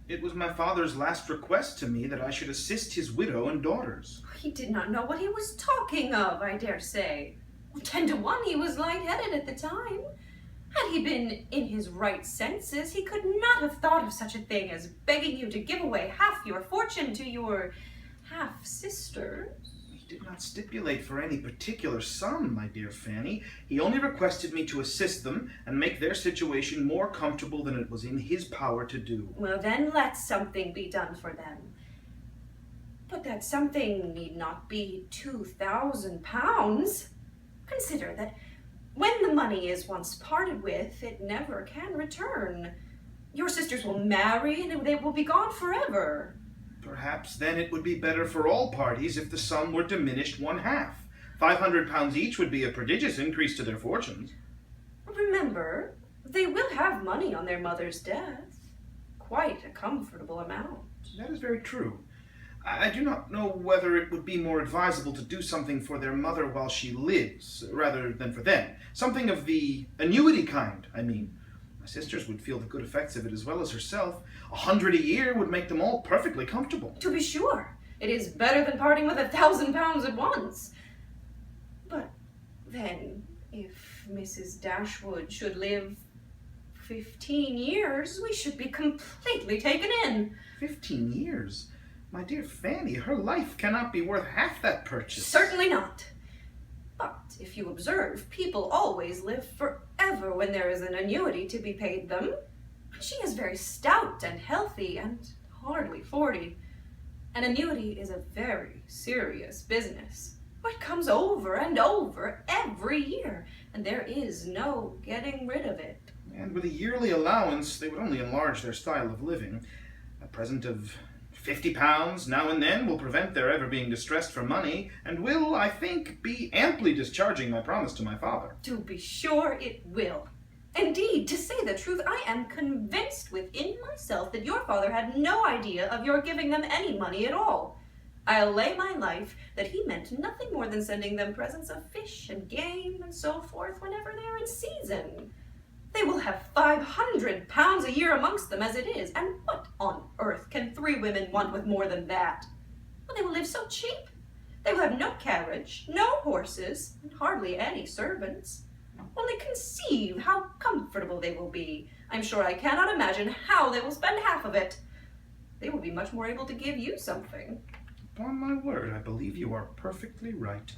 It was my father's last request to me that I should assist his widow and daughters. He did not know what he was talking of, I dare say. 10 to 1, he was light-headed at the time. Had he been in his right senses, he could not have thought of such a thing as begging you to give away half your fortune to your half-sisters. He did not stipulate for any particular sum, my dear Fanny. He only requested me to assist them and make their situation more comfortable than it was in his power to do. Well, then let something be done for them. But that something need not be £2,000. Consider that when the money is once parted with, it never can return. Your sisters will marry and they will be gone forever. Perhaps then it would be better for all parties if the sum were diminished one half. £500 each would be a prodigious increase to their fortunes. Remember, they will have money on their mother's death. Quite a comfortable amount. That is very true. I do not know whether it would be more advisable to do something for their mother while she lives, rather than for them. Something of the annuity kind, I mean. My sisters would feel the good effects of it as well as herself. 100 a year would make them all perfectly comfortable. To be sure, it is better than parting with £1,000 at once. But then, if Mrs. Dashwood should live 15 years, we should be completely taken in. 15 years? My dear Fanny, her life cannot be worth half that purchase. Certainly not. But if you observe, people always live forever when there is an annuity to be paid them. She is very stout and healthy and hardly 40. An annuity is a very serious business. It comes over and over every year, and there is no getting rid of it. And with a yearly allowance, they would only enlarge their style of living. A present of £50 now and then will prevent their ever being distressed for money, and will, I think, be amply discharging my promise to my father. To be sure it will. Indeed, to say the truth, I am convinced within myself that your father had no idea of your giving them any money at all. I'll lay my life that he meant nothing more than sending them presents of fish and game and so forth whenever they are in season. They will have £500 a year amongst them as it is, and what on earth can 3 women want with more than that? Well, they will live so cheap. They will have no carriage, no horses, and hardly any servants. Only conceive how comfortable they will be. I'm sure I cannot imagine how they will spend half of it. They will be much more able to give you something. Upon my word, I believe you are perfectly right.